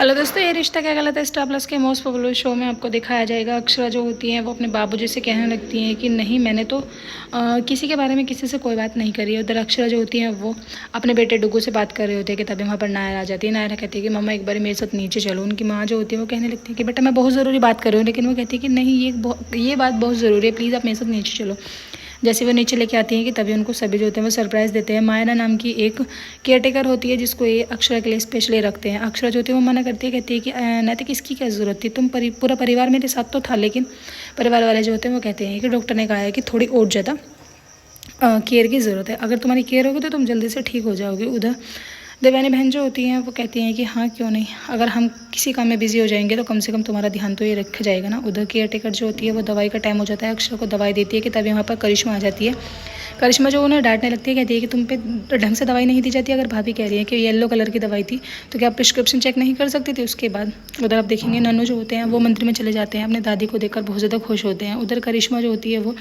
Hello दोस्तों, ये रिश्ता क्या गलत है स्टार प्लस के मोस्ट पॉपुलर शो में आपको दिखाया जाएगा। अक्षरा जो होती हैं वो अपने बाबूजी से कहने लगती हैं कि नहीं, मैंने तो किसी के बारे में किसी से कोई बात नहीं करी है। उधर अक्षरा जो होती हैं वो अपने बेटे डुगू से बात कर रहे होते हैं कि तभी वहाँ पर नायरा आ जाती है। नायरा कहती है कि मम्मा एक बार मेरे साथ नीचे चलो। उनकी माँ जो होती है वो कहने लगती है कि बेटा मैं बहुत ज़रूरी बात कर रही हूँ, लेकिन वो कहती है कि नहीं, ये बात बहुत ज़रूरी है, प्लीज़ आप मेरे साथ नीचे चलो। जैसे वो नीचे लेके आती हैं कि तभी उनको सभी जो होते हैं वो सरप्राइज़ देते हैं। मायरा नाम की एक केयरटेकर होती है जिसको ये अक्षरा के लिए स्पेशली रखते हैं। अक्षरा जो होती है वो मना करती है, कहती है कि नैतिक इसकी क्या ज़रूरत थी, पूरा परिवार मेरे साथ तो था। लेकिन परिवार वाले जो होते हैं वो कहते हैं कि डॉक्टर ने कहा है कि थोड़ी और ज़्यादा केयर की ज़रूरत है, अगर तुम्हारी केयर होगी तो तुम जल्दी से ठीक हो जाओगे। उधर देवयानी बहन जो होती हैं वो कहती हैं कि हाँ क्यों नहीं, अगर हम किसी काम में बिजी हो जाएंगे तो कम से कम तुम्हारा ध्यान तो ये रखा जाएगा ना। उधर केयर टेकर जो होती है वो दवाई का टाइम हो जाता है, अक्षरा को दवाई देती है कि तभी वहाँ पर करिश्मा आ जाती है। करिश्मा जो उन्हें डांटने लगती है, कहती है कि तुम पे ढंग से दवाई नहीं दी जाती। अगर भाभी कह रही है कि येलो कलर की दवाई थी तो क्या आप प्रिस्क्रिप्शन चेक नहीं कर सकती थी। उसके बाद उधर आप देखेंगे नन्नू जो होते हैं वो मंदिर में चले जाते हैं, अपने दादी को देखकर बहुत ज़्यादा खुश होते हैं। उधर करिश्मा जो होती है वो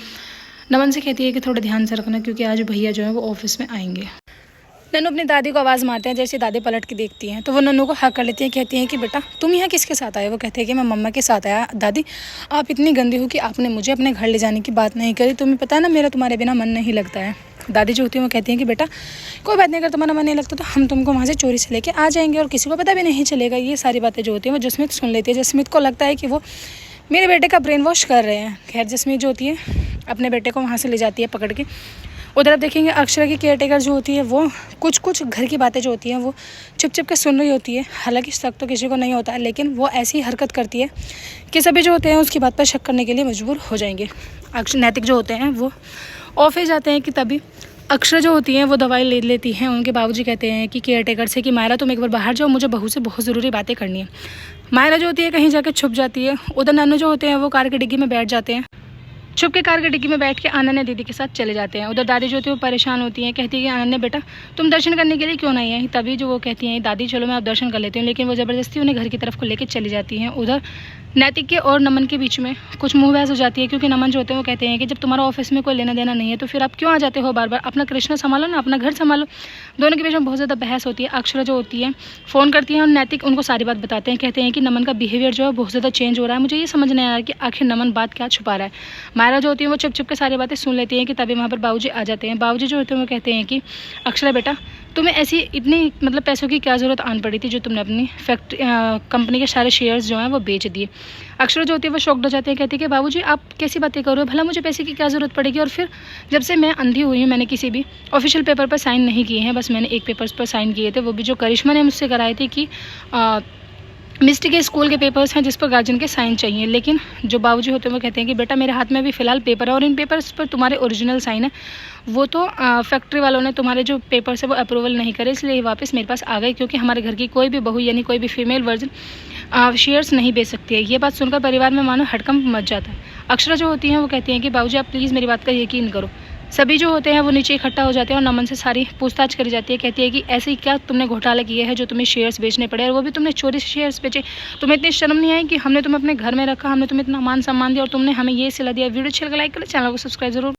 नमन से कहती है कि थोड़ा ध्यान से रखना क्योंकि आज भैया जो है वो ऑफिस में आएंगे। नन्नू अपनी दादी को आवाज़ मारते हैं, जैसे दादी पलट के देखती हैं तो वो नन्नू को हक कर लेती हैं, कहती हैं कि बेटा तुम यहाँ किसके साथ आए। वो कहते हैं कि मैं मम्मा के साथ आया। दादी आप इतनी गंदी हो कि आपने मुझे अपने घर ले जाने की बात नहीं करी, तुम्हें पता है ना मेरा तुम्हारे बिना मन नहीं लगता है। दादी जो होती है वो कहती हैं कि बेटा कोई बात नहीं, अगर तुम्हारा मन नहीं लगता तो हम तुमको वहाँ से चोरी से लेके आ जाएंगे और किसी को पता भी नहीं चलेगा। ये सारी बातें जो होती हैं वो जसमीत सुन लेती है। जसमीत को लगता है कि वो मेरे बेटे का ब्रेन वॉश कर रहे हैं। खैर जसमीत जो होती है अपने बेटे को वहाँ से ले जाती है पकड़ के। उधर आप देखेंगे अक्षरा की केयरटेकर जो होती है वो कुछ घर की बातें जो होती हैं वो चुप चुप के सुन रही होती है। हालांकि शक तो किसी को नहीं होता है, लेकिन वो ऐसी हरकत करती है कि सभी जो होते हैं उसकी बात पर शक करने के लिए मजबूर हो जाएंगे। नैतिक जो होते हैं वो ऑफिस जाते हैं कि तभी अक्षरा जो होती हैं वो दवाई ले लेती हैं। उनके बाबूजी कहते हैं कि केयरटेकर से कि मायरा तुम एक बार बाहर जाओ, मुझे बहू से बहुत ज़रूरी बातें करनी है। मायरा जो होती है कहीं जाकर छुप जाती है। उधर नन्नू जो होते हैं वो कार की डिग्गी में बैठ जाते हैं। छुप के कार की डिग्गी में बैठ के अनन्या दीदी के साथ चले जाते हैं। उधर दादी जो होती है वो परेशान होती हैं, कहती है कि अनन्या बेटा तुम दर्शन करने के लिए क्यों नहीं आई। तभी जो वो कहती हैं दादी चलो मैं आप दर्शन कर लेती हूँ, लेकिन वो ज़बरदस्ती उन्हें घर की तरफ को लेकर चली जाती हैं। उधर नैतिक के और नमन के बीच में कुछ मुँह बहस हो जाती है, क्योंकि नमन जो होते हैं वो कहते हैं कि जब तुम्हारा ऑफिस में कोई लेना देना नहीं है तो फिर आप क्यों आ जाते हो बार बार, अपना कृष्णा संभालो ना, अपना घर संभालो। दोनों के बीच में बहुत ज़्यादा बहस होती है। अक्षरा जो होती है फ़ोन करती है और नैतिक उनको सारी बात बताते हैं, कहते हैं कि नमन का बिहेवियर जो है बहुत ज़्यादा चेंज हो रहा है। मुझे ये समझ नहीं आ रहा है कि आखिर नमन बात क्या छुपा रहा है। मायरा जो होती है वो चुप चुप के सारी बातें सुन लेती हैं कि तभी वहाँ पर बाबूजी आ जाते हैं। बाबूजी जो होते हैं वो कहते हैं कि अक्षरा बेटा तुम्हें ऐसी इतनी मतलब पैसों की क्या ज़रूरत आन पड़ी थी जो तुमने अपनी कंपनी के सारे शेयर्स जो हैं वो बेच दिए। अक्षरा जो होती है वो शॉक्ड हो जाती है, कहती है कि बाबूजी आप कैसी बातें कर रहे हो, भला मुझे पैसे की क्या ज़रूरत पड़ेगी। और फिर जब से मैं अंधी हुई हूँ मैंने किसी भी ऑफिशियल पेपर पर साइन नहीं किए हैं, बस मैंने एक पेपर्स पर साइन किए थे, वो भी जो करिश्मा ने मुझसे कराए थे कि मिस्टी के स्कूल के पेपर्स हैं जिस पर गार्जियन के साइन चाहिए। लेकिन जो बाबूजी होते हैं वो कहते हैं कि बेटा मेरे हाथ में अभी फ़िलहाल पेपर है और इन पेपर्स पर तुम्हारे ओरिजिनल साइन है, वो तो फैक्ट्री वालों ने तुम्हारे जो पेपर्स है वो अप्रूवल नहीं करे, इसलिए ये वापस मेरे पास आ गई, क्योंकि हमारे घर की कोई भी बहू यानी कोई भी फीमेल वर्जन शेयर्स नहीं बेच सकती है। ये बात सुनकर परिवार में मानो हड़कंप मच जाता है। अक्षरा जो होती हैं वो कहती हैं कि बाबूजी आप प्लीज़ मेरी बात का यकीन करो। सभी जो होते हैं वो नीचे इकट्ठा हो जाते हैं और नमन से सारी पूछताछ करी जाती है। कहती है कि ऐसे ही क्या तुमने घोटाला किया है जो तुम्हें शेयर्स बेचने पड़े, और वो भी तुमने चोरी से शेयर्स बेचे। तुम्हें इतनी शर्म नहीं आई कि हमने तुम्हें अपने घर में रखा, हमने तुम्हें इतना मान सम्मान दिया और तुमने हमें ये सिला दिया। वीडियो अच्छी लगे लाइक करें, चैनल को सब्सक्राइब जरूर।